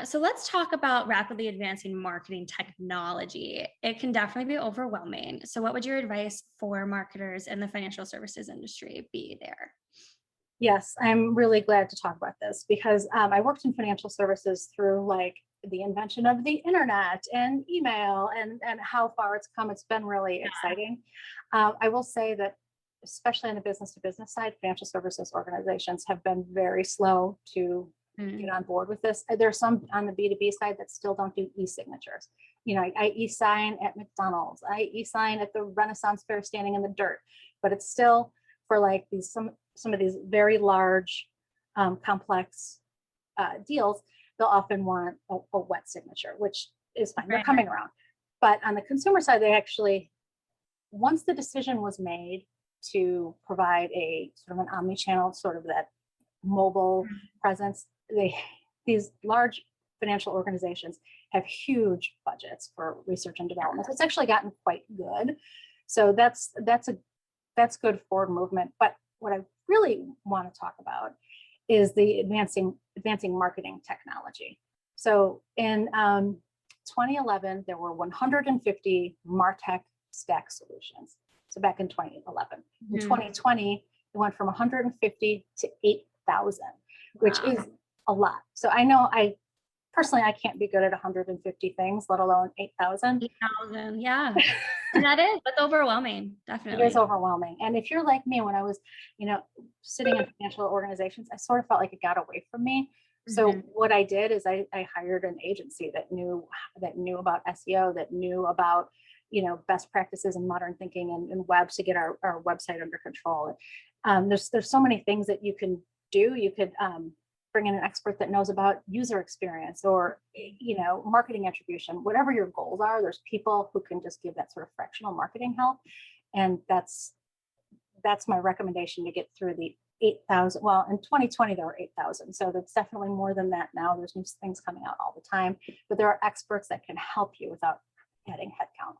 So let's talk about rapidly advancing marketing technology. It can definitely be overwhelming. So what would your advice for marketers in the financial services industry be there? Yes, I'm really glad to talk about this because I worked in financial services through like the invention of the internet and email and how far it's come. It's been really exciting. I will say that, especially on the business to business side, financial services organizations have been very slow to get Mm, on board with this. There's some on the B2B side that still don't do e-signatures. You know, I e-sign at McDonald's, I e-sign at the Renaissance Fair standing in the dirt, but it's still for like these some of these very large, complex deals, they'll often want a wet signature, which is fine. They're right. coming around. But on the consumer side, they actually, once the decision was made to provide a sort of an omni-channel, sort of that mobile presence, they these large financial organizations have huge budgets for research and development. It's actually gotten quite good. So that's good forward movement. But what I really want to talk about is the advancing marketing technology. So in 2011, there were 150 Martech stack solutions. So back in 2011, in Mhm. 2020, it went from 150 to 8,000, which Wow. is a lot. So I know I personally I can't be good at 150 things, let alone 8,000. 8,000. Yeah. And that's overwhelming. It is Definitely. overwhelming. And if you're like me, when I was, you know, sitting in financial organizations, I sort of felt like it got away from me. So Mhm. what I did is I hired an agency that knew about SEO, that knew about, you know, best practices in modern thinking and web to get our website under control. There's so many things that you can do. You could bring in an expert that knows about user experience or, you know, marketing attribution, whatever your goals are. There's people who can just give that sort of fractional marketing help, and that's my recommendation to get through the 8,000. Well, in 2020 there were 8,000, so that's definitely more than that now. There's new things coming out all the time, but there are experts that can help you without adding headcount.